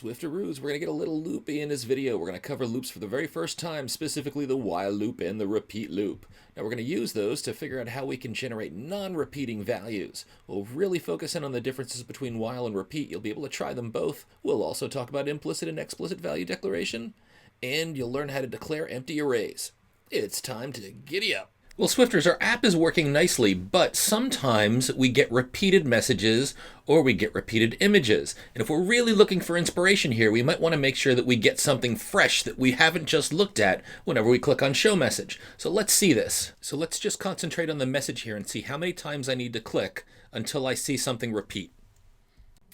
Swiftaroos, we're going to get a little loopy in this video. We're going to cover loops for the very first time, specifically the while loop and the repeat loop. Now we're going to use those to figure out how we can generate non-repeating values. We'll really focus in on the differences between while and repeat. You'll be able to try them both. We'll also talk about implicit and explicit value declaration, and you'll learn how to declare empty arrays. It's time to giddy up. Well, Swifters, our app is working nicely, but sometimes we get repeated messages or we get repeated images. And if we're really looking for inspiration here, we might want to make sure that we get something fresh that we haven't just looked at whenever we click on Show Message. So let's see this. So let's just concentrate on the message here and see how many times I need to click until I see something repeat.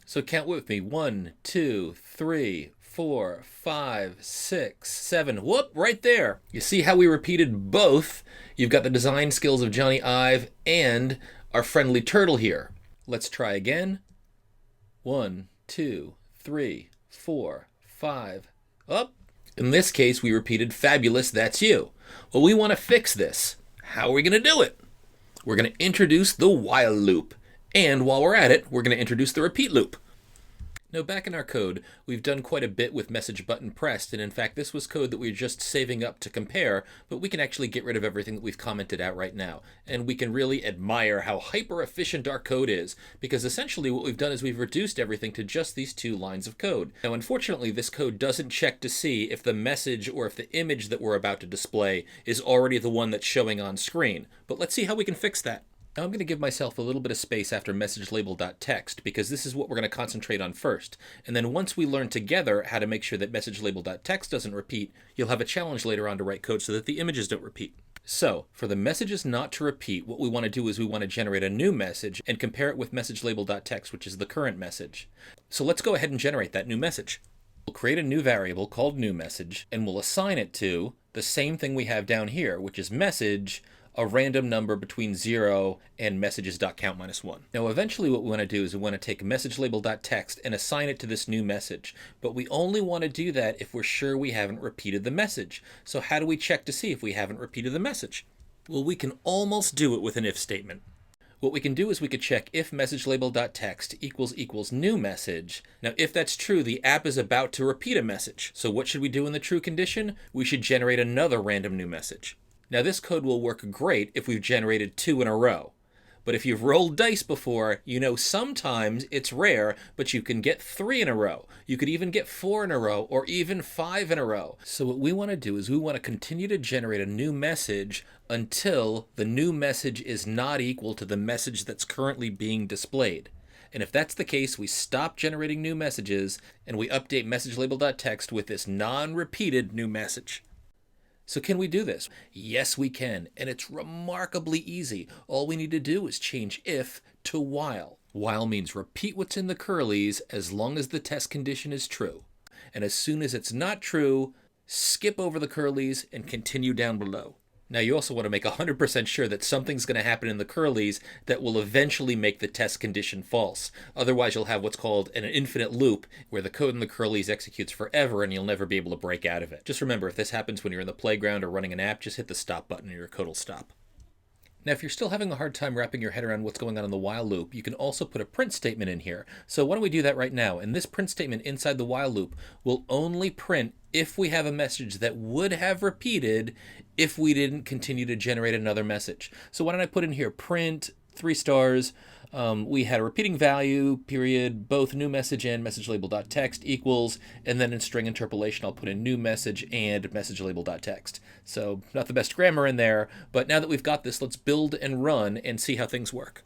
So count with me. 1, 2, 3, 4, 5, 6, 7. Whoop, right there. You see how we repeated both? You've got the design skills of Johnny Ive and our friendly turtle here. Let's try again. 1, 2, 3, 4, 5. Up. In this case, we repeated fabulous, that's you. Well, we want to fix this. How are we going to do it? We're going to introduce the while loop. And while we're at it, we're going to introduce the repeat loop. Now back in our code, we've done quite a bit with message button pressed, and in fact this was code that we were just saving up to compare, but we can actually get rid of everything that we've commented out right now. And we can really admire how hyper efficient our code is, because essentially what we've done is we've reduced everything to just these 2 lines of code. Now unfortunately this code doesn't check to see if the message or if the image that we're about to display is already the one that's showing on screen. But let's see how we can fix that. Now I'm going to give myself a little bit of space after message_label.text because this is what we're going to concentrate on first. And then once we learn together how to make sure that message_label.text doesn't repeat, you'll have a challenge later on to write code so that the images don't repeat. So for the messages not to repeat, what we want to do is we want to generate a new message and compare it with message_label.text, which is the current message. So let's go ahead and generate that new message. We'll create a new variable called newMessage, and we'll assign it to the same thing we have down here, which is message, a random number between 0 and messages.count-1. Now eventually what we want to do is we want to take message_label.text and assign it to this new message. But we only want to do that if we're sure we haven't repeated the message. So how do we check to see if we haven't repeated the message? Well, we can almost do it with an if statement. What we can do is we could check if message_label.text equals new message. Now if that's true, the app is about to repeat a message. So what should we do in the true condition? We should generate another random new message. Now this code will work great if we've generated 2 in a row. But if you've rolled dice before, you know sometimes it's rare, but you can get 3 in a row. You could even get 4 in a row, or even 5 in a row. So what we want to do is we want to continue to generate a new message until the new message is not equal to the message that's currently being displayed. And if that's the case, we stop generating new messages, and we update message_label.text with this non-repeated new message. So can we do this? Yes, we can, and it's remarkably easy. All we need to do is change if to while. While means repeat what's in the curlies as long as the test condition is true. And as soon as it's not true, skip over the curlies and continue down below. Now you also want to make 100% sure that something's going to happen in the curlies that will eventually make the test condition false. Otherwise you'll have what's called an infinite loop where the code in the curlies executes forever and you'll never be able to break out of it. Just remember, if this happens when you're in the playground or running an app, just hit the stop button and your code will stop. Now if you're still having a hard time wrapping your head around what's going on in the while loop, you can also put a print statement in here. So why don't we do that right now? And this print statement inside the while loop will only print if we have a message that would have repeated if we didn't continue to generate another message. So why don't I put in here print 3 stars. We had a repeating value, period, both new message and message_label.text equals, and then in string interpolation I'll put in new message and message_label.text. So not the best grammar in there, but now that we've got this, let's build and run and see how things work.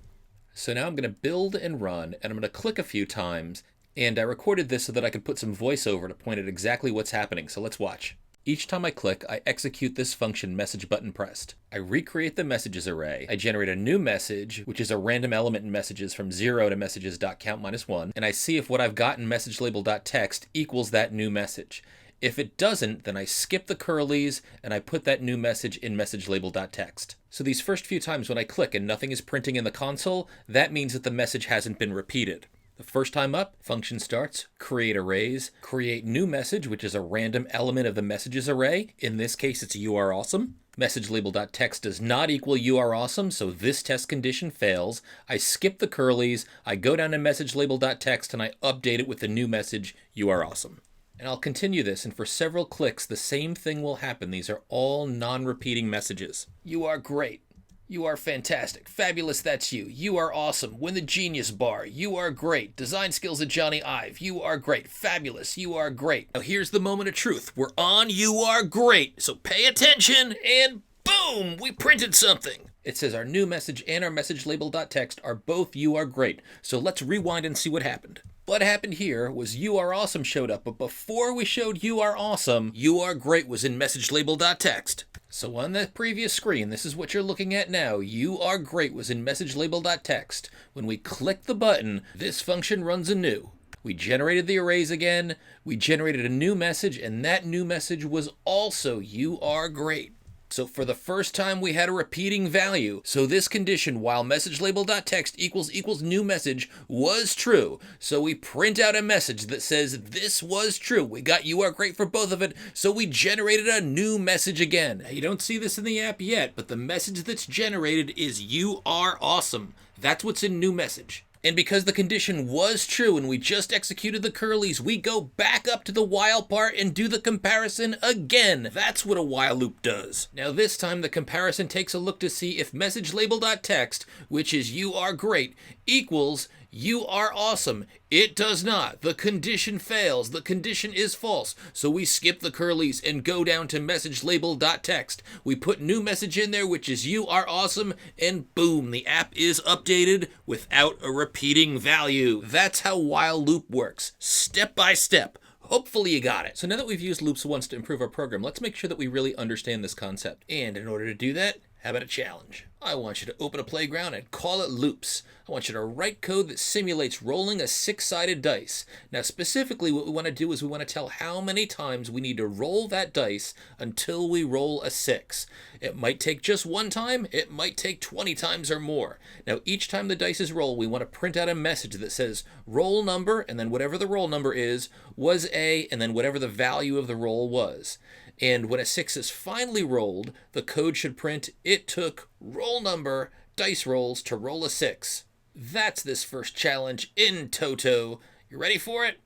So now I'm going to build and run, and I'm going to click a few times, and I recorded this so that I could put some voiceover to point at exactly what's happening, so let's watch. Each time I click, I execute this function message button pressed. I recreate the messages array. I generate a new message, which is a random element in messages from 0 to messages.count-1, and I see if what I've got in message_label.text equals that new message. If it doesn't, then I skip the curlies and I put that new message in message_label.text. So these first few times when I click and nothing is printing in the console, that means that the message hasn't been repeated. The first time up, function starts, create arrays, create new message, which is a random element of the messages array. In this case, it's you are awesome. Message label.text does not equal you are awesome, so this test condition fails. I skip the curlies, I go down to message label.text, and I update it with the new message, you are awesome. And I'll continue this, and for several clicks, the same thing will happen. These are all non-repeating messages. You are great. You are fantastic. Fabulous, that's you. You are awesome. Win the Genius Bar. You are great. Design skills at Johnny Ive. You are great. Fabulous. You are great. Now here's the moment of truth. We're on You Are Great. So pay attention, and boom, we printed something. It says our new message and our message label.text are both you are great. So let's rewind and see what happened. What happened here was you are awesome showed up, but before we showed you are awesome, you are great was in message label.text. So on the previous screen, this is what you're looking at now. You are great was in message label.text. When we click the button, this function runs anew. We generated the arrays again, we generated a new message, and that new message was also you are great. So for the first time, we had a repeating value. So this condition, while message label.text equals new message, was true. So we print out a message that says this was true. We got you are great for both of it. So we generated a new message again. Now, you don't see this in the app yet, but the message that's generated is you are awesome. That's what's in new message. And because the condition was true and we just executed the curlies, we go back up to the while part and do the comparison again. That's what a while loop does. Now this time the comparison takes a look to see if message label.text, which is you are great, equals you are awesome. It does not. The condition fails. The condition is false. So we skip the curlies and go down to message label.text. We put new message in there, which is you are awesome, and boom, the app is updated without a repeating value. That's how while loop works, step by step. Hopefully you got it. So now that we've used loops once to improve our program, let's make sure that we really understand this concept. And in order to do that, how about a challenge? I want you to open a playground and call it loops. I want you to write code that simulates rolling a 6-sided dice. Now specifically what we want to do is we want to tell how many times we need to roll that dice until we roll a 6. It might take just one time, it might take 20 times or more. Now each time the dice is rolled, we want to print out a message that says roll number, and then whatever the roll number is, was a, and then whatever the value of the roll was. And when a 6 is finally rolled, the code should print, it took roll number, dice rolls to roll a 6. That's this first challenge in toto. You ready for it?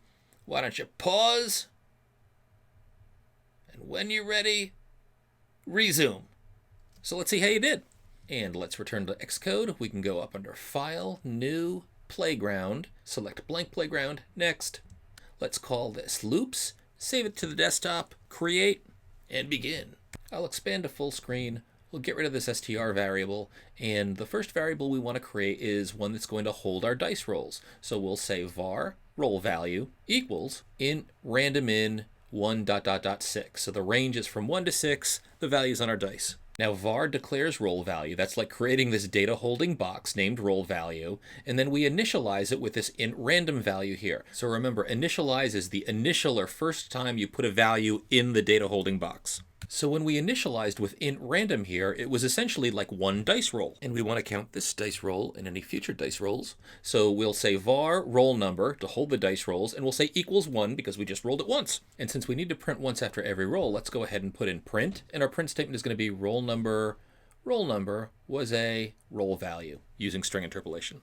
Why don't you pause? And when you're ready, resume. So let's see how you did. And let's return to Xcode. We can go up under File, New, Playground, select Blank Playground, Next. Let's call this Loops, save it to the desktop, create, and begin. I'll expand to full screen. We'll get rid of this str variable, and the first variable we want to create is one that's going to hold our dice rolls. So we'll say var roll value equals int random in 1 ... 6. So the range is from 1 to 6, the values on our dice. Now var declares roll value. That's like creating this data holding box named roll value, and then we initialize it with this int random value here. So remember, initialize is the initial or first time you put a value in the data holding box. So when we initialized with int random here, it was essentially like one dice roll. And we want to count this dice roll and any future dice rolls. So we'll say var roll number to hold the dice rolls, and we'll say equals 1 because we just rolled it once. And since we need to print once after every roll, let's go ahead and put in print. And our print statement is going to be roll number was a roll value using string interpolation.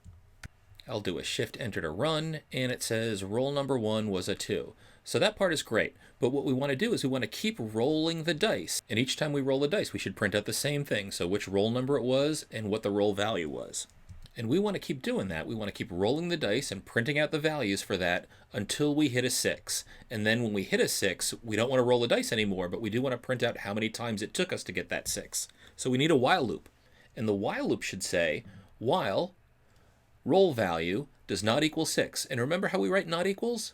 I'll do a shift enter to run, and it says roll number 1 was a 2. So that part is great, but what we want to do is we want to keep rolling the dice. And each time we roll the dice, we should print out the same thing. So which roll number it was and what the roll value was. And we want to keep doing that. We want to keep rolling the dice and printing out the values for that until we hit a 6. And then when we hit a 6, we don't want to roll the dice anymore, but we do want to print out how many times it took us to get that 6. So we need a while loop. And the while loop should say, while roll value does not equal 6. And remember how we write not equals?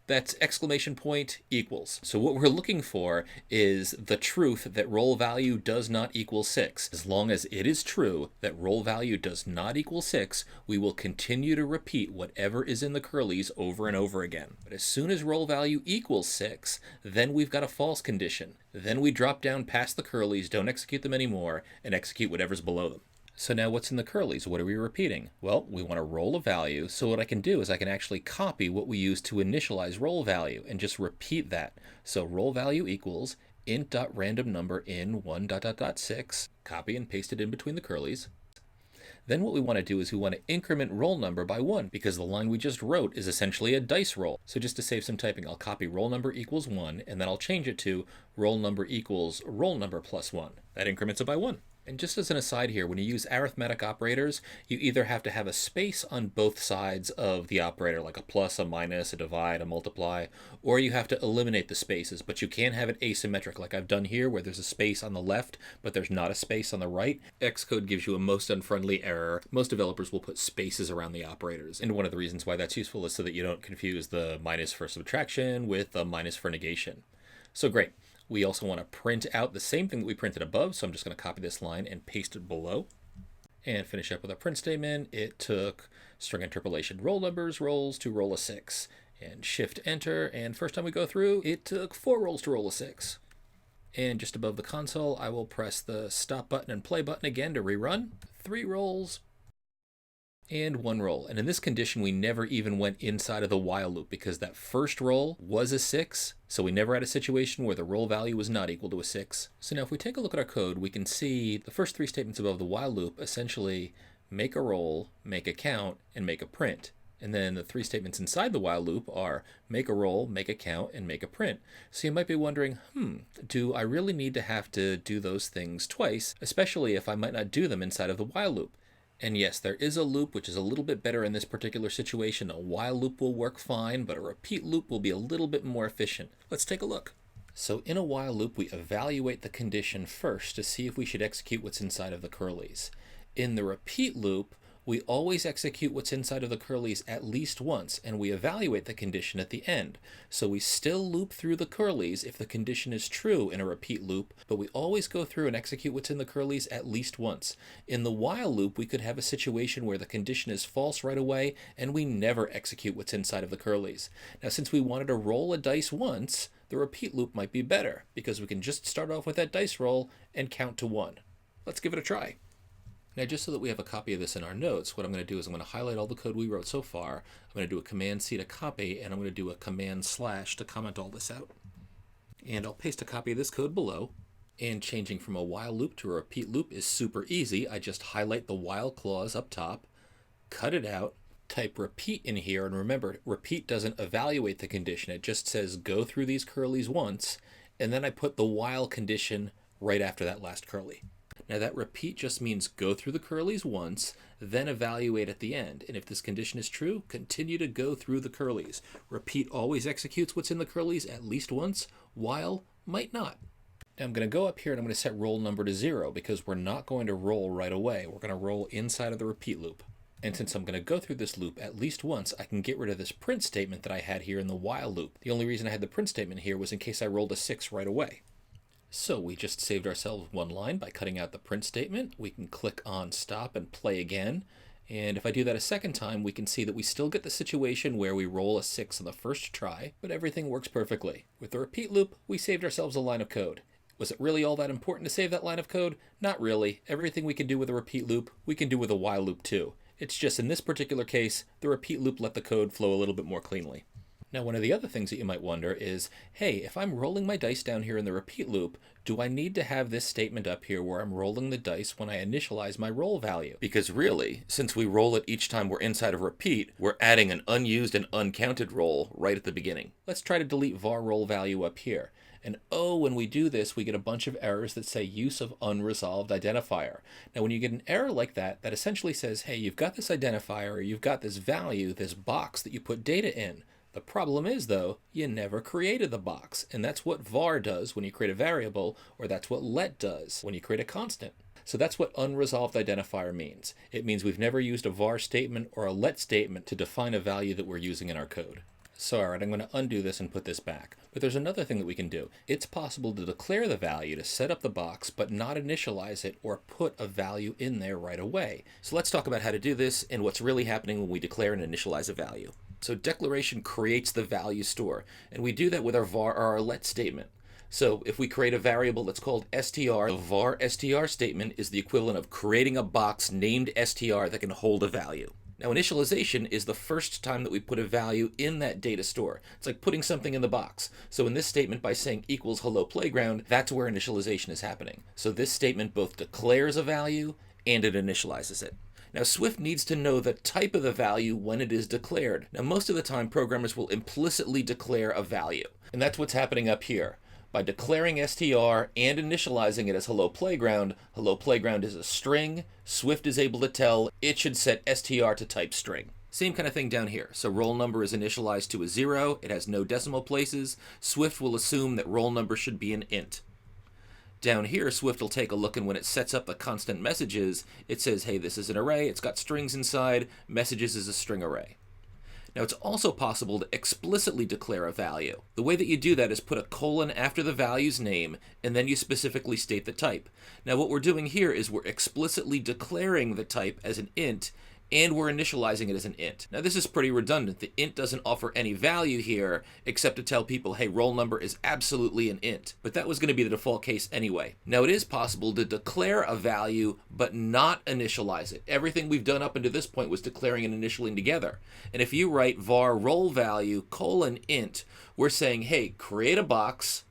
That's exclamation point equals. So what we're looking for is the truth that roll value does not equal 6. As long as it is true that roll value does not equal 6, we will continue to repeat whatever is in the curlies over and over again. But as soon as roll value equals 6, then we've got a false condition. Then we drop down past the curlies, don't execute them anymore, and execute whatever's below them. So now what's in the curlies? What are we repeating? Well, we want to roll a value. So what I can do is I can actually copy what we use to initialize roll value and just repeat that. So roll value equals int.randomNumber in 1.6. Copy and paste it in between the curlies. Then what we want to do is we want to increment roll number by 1 because the line we just wrote is essentially a dice roll. So just to save some typing, I'll copy roll number equals 1 and then I'll change it to roll number equals roll number plus 1. That increments it by 1. And just as an aside here, when you use arithmetic operators, you either have to have a space on both sides of the operator, like a plus, a minus, a divide, a multiply, or you have to eliminate the spaces, but you can't have it asymmetric like I've done here where there's a space on the left, but there's not a space on the right. Xcode gives you a most unfriendly error. Most developers will put spaces around the operators. And one of the reasons why that's useful is so that you don't confuse the minus for subtraction with the minus for negation. So great. We also want to print out the same thing that we printed above, so I'm just going to copy this line and paste it below. And finish up with our print statement. It took string interpolation roll numbers rolls to roll a 6. And shift enter, and first time we go through, it took 4 rolls to roll a 6. And just above the console, I will press the stop button and play button again to rerun. 3 rolls. And 1 roll. And in this condition, we never even went inside of the while loop because that first roll was a 6. So we never had a situation where the roll value was not equal to a 6. So now if we take a look at our code, we can see the first 3 statements above the while loop essentially make a roll, make a count, and make a print. And then the 3 statements inside the while loop are make a roll, make a count, and make a print. So you might be wondering, do I really need to have to do those things twice, especially if I might not do them inside of the while loop? And yes, there is a loop which is a little bit better in this particular situation. A while loop will work fine, but a repeat loop will be a little bit more efficient. Let's take a look. So in a while loop, we evaluate the condition first to see if we should execute what's inside of the curlies. In the repeat loop, we always execute what's inside of the curlies at least once, and we evaluate the condition at the end. So we still loop through the curlies if the condition is true in a repeat loop, but we always go through and execute what's in the curlies at least once. In the while loop, we could have a situation where the condition is false right away, and we never execute what's inside of the curlies. Now, since we wanted to roll a dice once, the repeat loop might be better, because we can just start off with that dice roll and count to 1. Let's give it a try. Now, just so that we have a copy of this in our notes, what I'm going to do is I'm going to highlight all the code we wrote so far. I'm going to do a Command-C to copy, and I'm going to do a Command/ to comment all this out. And I'll paste a copy of this code below. And changing from a while loop to a repeat loop is super easy. I just highlight the while clause up top, cut it out, type repeat in here, and remember, repeat doesn't evaluate the condition. It just says go through these curlies once, and then I put the while condition right after that last curly. Now that repeat just means go through the curlies once, then evaluate at the end. And if this condition is true, continue to go through the curlies. Repeat always executes what's in the curlies at least once, while might not. Now I'm going to go up here and I'm going to set roll number to 0 because we're not going to roll right away. We're going to roll inside of the repeat loop. And since I'm going to go through this loop at least once, I can get rid of this print statement that I had here in the while loop. The only reason I had the print statement here was in case I rolled a 6 right away. So we just saved ourselves 1 line by cutting out the print statement. We can click on stop and play again. And if I do that a second time, we can see that we still get the situation where we roll a 6 on the first try, but everything works perfectly. With the repeat loop, we saved ourselves a line of code. Was it really all that important to save that line of code? Not really. Everything we can do with a repeat loop, we can do with a while loop too. It's just in this particular case, the repeat loop let the code flow a little bit more cleanly. Now, one of the other things that you might wonder is, hey, if I'm rolling my dice down here in the repeat loop, do I need to have this statement up here where I'm rolling the dice when I initialize my roll value? Because really, since we roll it each time we're inside of repeat, we're adding an unused and uncounted roll right at the beginning. Let's try to delete var roll value up here. And oh, when we do this, we get a bunch of errors that say use of unresolved identifier. Now, when you get an error like that, that essentially says, hey, you've got this identifier, or you've got this value, this box that you put data in. The problem is, though, you never created the box, and that's what var does when you create a variable, or that's what let does when you create a constant. So that's what unresolved identifier means. It means we've never used a var statement or a let statement to define a value that we're using in our code. So all right, I'm going to undo this and put this back. But there's another thing that we can do. It's possible to declare the value to set up the box, but not initialize it or put a value in there right away. So let's talk about how to do this and what's really happening when we declare and initialize a value. So declaration creates the value store, and we do that with our var or our let statement. So if we create a variable that's called str, the var str statement is the equivalent of creating a box named str that can hold a value. Now, initialization is the first time that we put a value in that data store. It's like putting something in the box. So in this statement, by saying equals hello playground, that's where initialization is happening. So this statement both declares a value and it initializes it. Now, Swift needs to know the type of the value when it is declared. Now, most of the time, programmers will implicitly declare a value. And that's what's happening up here. By declaring str and initializing it as hello playground is a string. Swift is able to tell it should set str to type string. Same kind of thing down here. So roll number is initialized to a 0. It has no decimal places. Swift will assume that roll number should be an int. Down here, Swift will take a look, and when it sets up the constant messages, it says, hey, this is an array. It's got strings inside. Messages is a string array. Now, it's also possible to explicitly declare a value. The way that you do that is put a colon after the value's name, and then you specifically state the type. Now, what we're doing here is we're explicitly declaring the type as an int, and we're initializing it as an int. Now, this is pretty redundant. The int doesn't offer any value here, except to tell people, hey, roll number is absolutely an int. But that was going to be the default case anyway. Now, it is possible to declare a value, but not initialize it. Everything we've done up until this point was declaring and initialing together. And if you write var roll value colon int, we're saying, hey, create a box.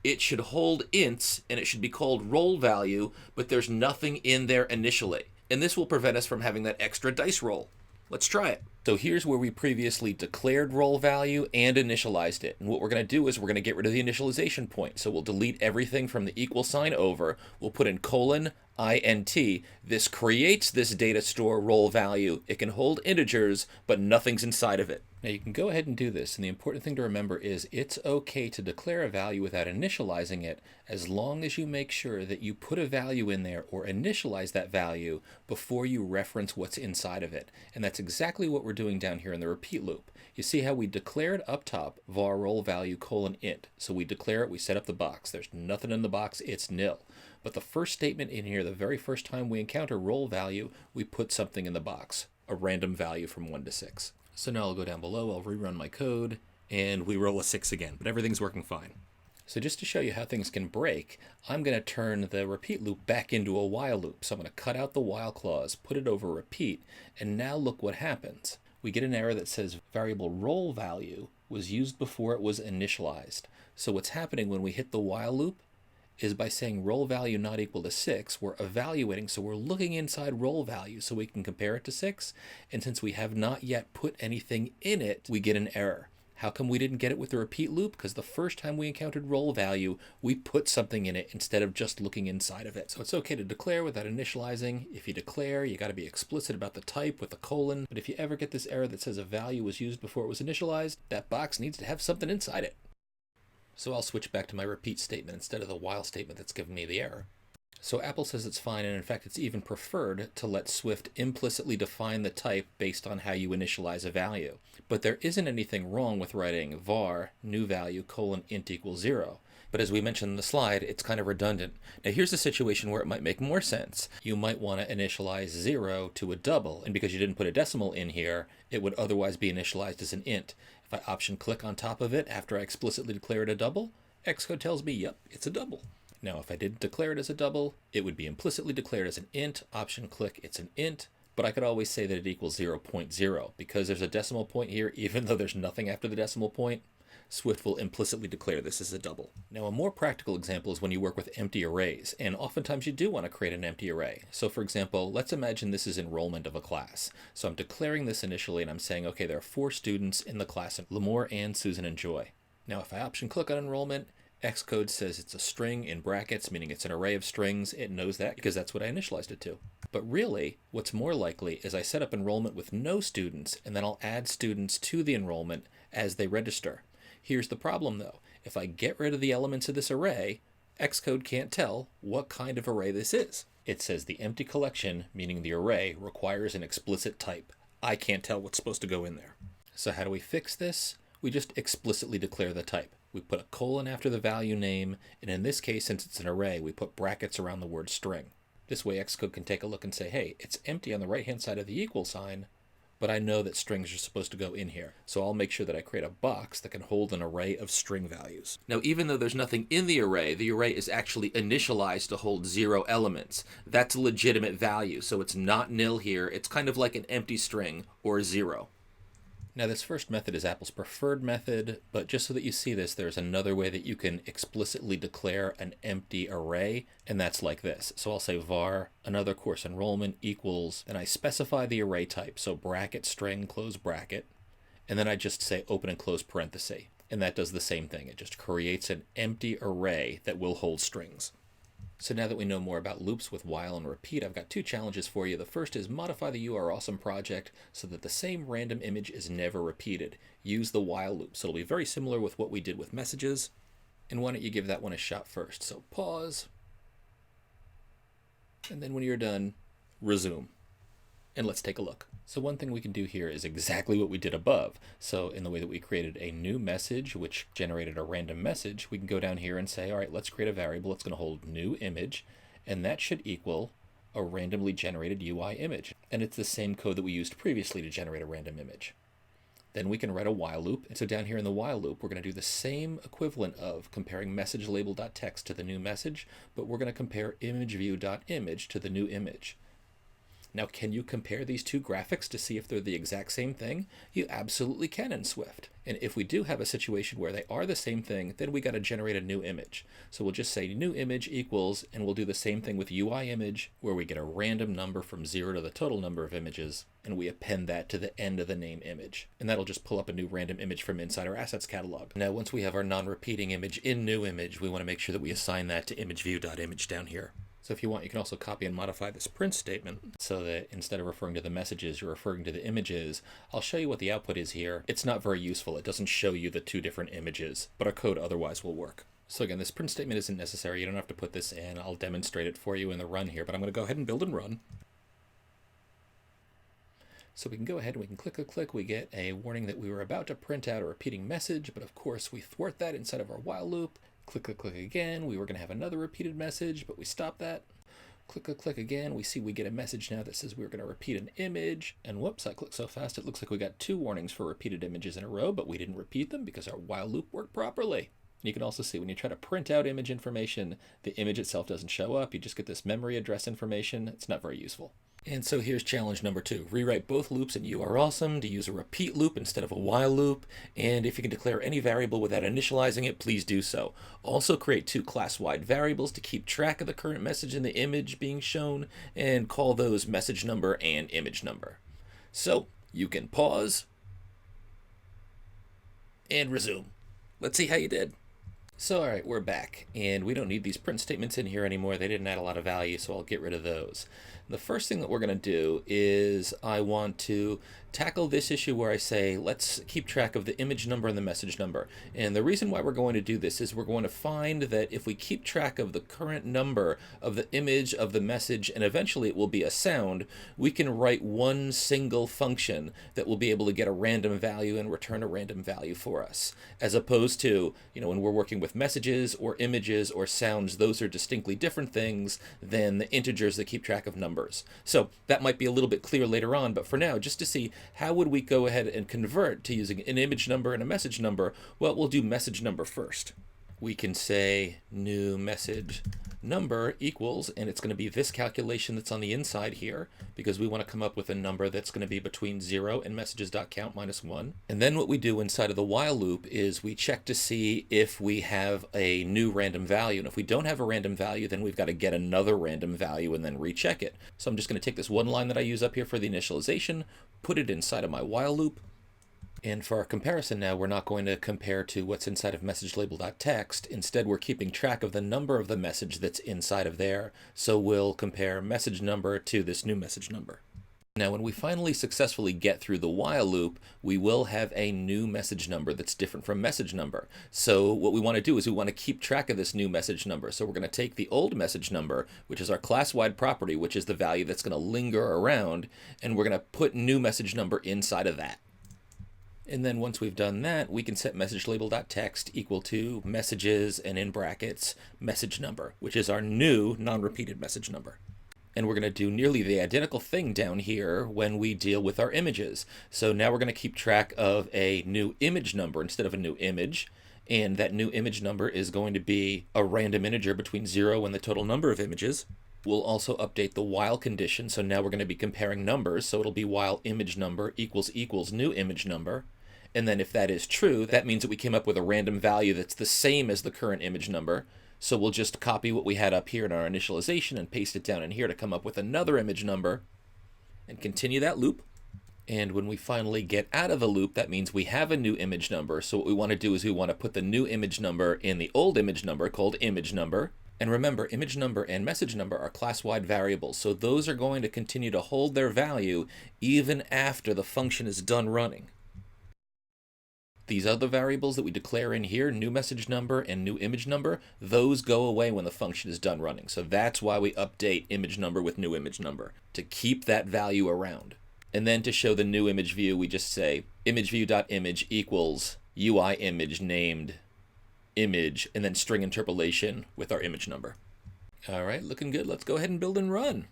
It should hold ints, and it should be called roll value, but there's nothing in there initially. And this will prevent us from having that extra dice roll. Let's try it. So here's where we previously declared roll value and initialized it. And what we're going to do is we're going to get rid of the initialization point. So we'll delete everything from the equal sign over. We'll put in colon int. This creates this data store roll value. It can hold integers, but nothing's inside of it. Now you can go ahead and do this, and the important thing to remember is it's okay to declare a value without initializing it as long as you make sure that you put a value in there or initialize that value before you reference what's inside of it. And that's exactly what we're doing down here in the repeat loop. You see how we declared up top var roll value colon int. So we declare it, we set up the box. There's nothing in the box, it's nil. But the first statement in here, the very first time we encounter roll value, we put something in the box, a random value from 1 to 6. So now I'll go down below, I'll rerun my code, and we roll a 6 again, but everything's working fine. So just to show you how things can break, I'm going to turn the repeat loop back into a while loop. So I'm going to cut out the while clause, put it over repeat, and now look what happens. We get an error that says variable roll value was used before it was initialized. So what's happening when we hit the while loop is by saying roll value not equal to 6, we're evaluating, so we're looking inside roll value so we can compare it to 6, and since we have not yet put anything in it, we get an error. How come we didn't get it with the repeat loop? Because the first time we encountered roll value, we put something in it instead of just looking inside of it. So it's okay to declare without initializing. If you declare, you got to be explicit about the type with a colon, but if you ever get this error that says a value was used before it was initialized, that box needs to have something inside it. So I'll switch back to my repeat statement instead of the while statement that's giving me the error. So Apple says it's fine, and in fact it's even preferred to let Swift implicitly define the type based on how you initialize a value. But there isn't anything wrong with writing var new value colon int equals 0. But as we mentioned in the slide, it's kind of redundant. Now here's a situation where it might make more sense. You might want to initialize 0 to a double, and because you didn't put a decimal in here, it would otherwise be initialized as an int. If I option click on top of it after I explicitly declared a double, Xcode tells me, yep, it's a double. Now if I didn't declare it as a double, it would be implicitly declared as an int, option click, it's an int, but I could always say that it equals 0.0. Because there's a decimal point here, even though there's nothing after the decimal point, Swift will implicitly declare this as a double. Now, a more practical example is when you work with empty arrays, and oftentimes you do want to create an empty array. So for example, let's imagine this is enrollment of a class. So I'm declaring this initially, and I'm saying, okay, there are 4 students in the class, Lamore, Anne, Susan, and Joy. Now, if I option click on enrollment, Xcode says it's a string in brackets, meaning it's an array of strings. It knows that because that's what I initialized it to. But really, what's more likely is I set up enrollment with no students, and then I'll add students to the enrollment as they register. Here's the problem though. If I get rid of the elements of this array, Xcode can't tell what kind of array this is. It says the empty collection, meaning the array, requires an explicit type. I can't tell what's supposed to go in there. So how do we fix this? We just explicitly declare the type. We put a colon after the value name, and in this case, since it's an array, we put brackets around the word string. This way Xcode can take a look and say, hey, it's empty on the right-hand side of the equal sign, but I know that strings are supposed to go in here. So I'll make sure that I create a box that can hold an array of string values. Now, even though there's nothing in the array is actually initialized to hold 0 elements. That's a legitimate value, so it's not nil here. It's kind of like an empty string or 0. Now this first method is Apple's preferred method, but just so that you see this, there's another way that you can explicitly declare an empty array, and that's like this. So I'll say var another course enrollment equals, and I specify the array type, so bracket string close bracket, and then I just say open and close parenthesis, and that does the same thing. It just creates an empty array that will hold strings. So now that we know more about loops with while and repeat, I've got 2 challenges for you. The first is modify the You Are Awesome project so that the same random image is never repeated. Use the while loop. So it'll be very similar with what we did with messages. And why don't you give that one a shot first? So pause. And then when you're done, resume. And let's take a look. So one thing we can do here is exactly what we did above. So in the way that we created a new message, which generated a random message, we can go down here and say, all right, let's create a variable that's going to hold new image, and that should equal a randomly generated UI image. And it's the same code that we used previously to generate a random image. Then we can write a while loop. And so down here in the while loop, we're going to do the same equivalent of comparing message label.text to the new message, but we're going to compare imageview.image to the new image. Now, can you compare these 2 graphics to see if they're the exact same thing? You absolutely can in Swift. And if we do have a situation where they are the same thing, then we got to generate a new image. So we'll just say new image equals, and we'll do the same thing with UI image, where we get a random number from 0 to the total number of images, and we append that to the end of the name image. And that'll just pull up a new random image from inside our assets catalog. Now, once we have our non-repeating image in new image, we want to make sure that we assign that to imageview.image down here. So if you want, you can also copy and modify this print statement so that instead of referring to the messages, you're referring to the images. I'll show you what the output is here. It's not very useful. It doesn't show you the 2 different images, but our code otherwise will work. So again, this print statement isn't necessary. You don't have to put this in. I'll demonstrate it for you in the run here, but I'm going to go ahead and build and run. So we can go ahead and we can click a click. We get a warning that we were about to print out a repeating message, but of course we thwart that inside of our while loop. Click a click again. We were going to have another repeated message, but we stopped that. Click a click again. We see we get a message now that says we're going to repeat an image. And whoops, I clicked so fast it looks like we got 2 warnings for repeated images in a row, but we didn't repeat them because our while loop worked properly. You can also see when you try to print out image information, the image itself doesn't show up. You just get this memory address information. It's not very useful. And so here's challenge number 2. Rewrite both loops in You Are Awesome to use a repeat loop instead of a while loop. And if you can declare any variable without initializing it, please do so. Also create 2 class-wide variables to keep track of the current message in the image being shown, and call those message number and image number. So you can pause and resume. Let's see how you did. So all right, we're back, and we don't need these print statements in here anymore. They didn't add a lot of value, so I'll get rid of those. The first thing that we're going to do is I want to tackle this issue where I say, let's keep track of the image number and the message number. And the reason why we're going to do this is we're going to find that if we keep track of the current number of the image, of the message, and eventually it will be a sound, we can write one single function that will be able to get a random value and return a random value for us. As opposed to, when we're working with messages or images or sounds, those are distinctly different things than the integers that keep track of numbers. So that might be a little bit clear later on, but for now, just to see how would we go ahead and convert to using an image number and a message number, well, we'll do message number first. We can say new message number equals, and it's going to be this calculation that's on the inside here, because we want to come up with a number that's going to be between 0 and messages.count minus 1. And then what we do inside of the while loop is we check to see if we have a new random value. And if we don't have a random value, then we've got to get another random value and then recheck it. So I'm just going to take this one line that I use up here for the initialization, put it inside of my while loop. And for our comparison now, we're not going to compare to what's inside of message label.text. Instead, we're keeping track of the number of the message that's inside of there. So we'll compare message number to this new message number. Now, when we finally successfully get through the while loop, we will have a new message number that's different from message number. So what we want to do is we want to keep track of this new message number. So we're going to take the old message number, which is our class-wide property, which is the value that's going to linger around, and we're going to put new message number inside of that. And then once we've done that, we can set message label.text equal to messages and in brackets message number, which is our new non-repeated message number. And we're going to do nearly the identical thing down here when we deal with our images. So now we're going to keep track of a new image number instead of a new image. And that new image number is going to be a random integer between 0 and the total number of images. We'll also update the while condition. So now we're going to be comparing numbers. So it'll be while image number equals new image number. And then if that is true, that means that we came up with a random value that's the same as the current image number. So we'll just copy what we had up here in our initialization and paste it down in here to come up with another image number and continue that loop. And when we finally get out of the loop, that means we have a new image number. So what we want to do is we want to put the new image number in the old image number called image number. And remember, image number and message number are class-wide variables. So those are going to continue to hold their value even after the function is done running. These other variables that we declare in here, new message number and new image number, those go away when the function is done running. So that's why we update image number with new image number, to keep that value around. And then to show the new image view, we just say imageview.image equals UI image named image, and then string interpolation with our image number. All right, looking good. Let's go ahead and build and run.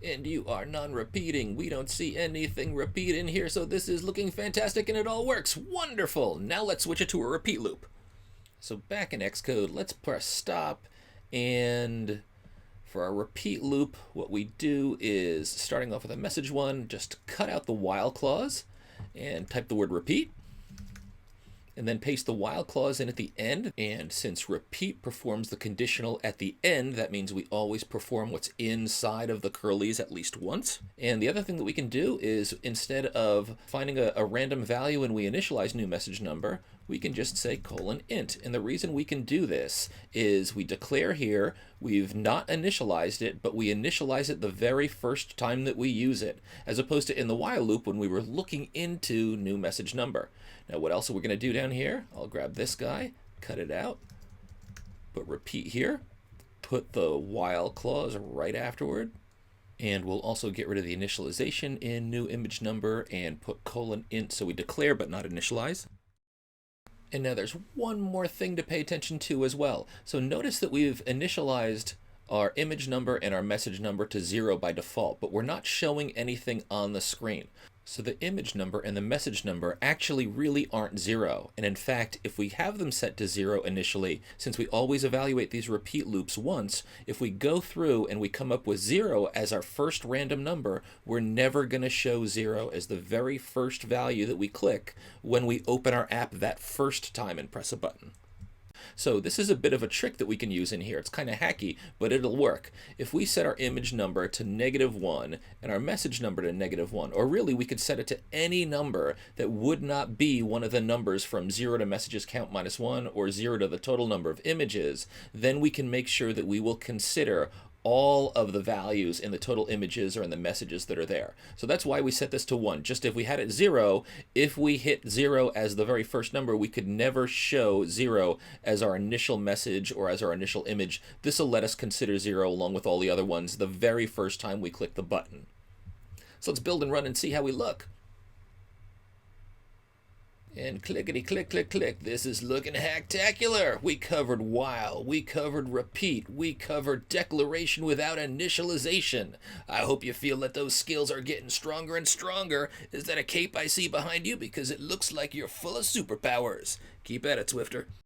And you are non-repeating. We don't see anything repeat in here, so this is looking fantastic and it all works. Wonderful. Now let's switch it to a repeat loop. So back in Xcode, let's press stop, and for our repeat loop, what we do is, starting off with a message one, just cut out the while clause and type the word repeat. And then paste the while clause in at the end. And since repeat performs the conditional at the end, that means we always perform what's inside of the curlies at least once. And the other thing that we can do is, instead of finding a random value when we initialize new message number, we can just say :int. And the reason we can do this is we declare here we've not initialized it, but we initialize it the very first time that we use it, as opposed to in the while loop when we were looking into new message number. Now what else are we going to do down here? I'll grab this guy, cut it out, put repeat here, put the while clause right afterward, and we'll also get rid of the initialization in new image number and put :int, so we declare but not initialize. And now there's one more thing to pay attention to as well. So notice that we've initialized our image number and our message number to 0 by default, but we're not showing anything on the screen. So the image number and the message number actually really aren't 0. And in fact, if we have them set to 0 initially, since we always evaluate these repeat loops once, if we go through and we come up with 0 as our first random number, we're never going to show 0 as the very first value that we click when we open our app that first time and press a button. So this is a bit of a trick that we can use in here. It's kind of hacky, but it'll work. If we set our image number to -1 and our message number to -1, or really we could set it to any number that would not be one of the numbers from 0 to messages count -1 or 0 to the total number of images, then we can make sure that we will consider all of the values in the total images or in the messages that are there. So that's why we set this to 1. Just if we had it 0, if we hit 0 as the very first number, we could never show 0 as our initial message or as our initial image. This will let us consider 0 along with all the other ones the very first time we click the button. So let's build and run and see how we look. And clickety click, click, click. This is looking hacktacular. We covered while, we covered repeat, we covered declaration without initialization. I hope you feel that those skills are getting stronger and stronger. Is that a cape I see behind you? Because it looks like you're full of superpowers. Keep at it, Swifter.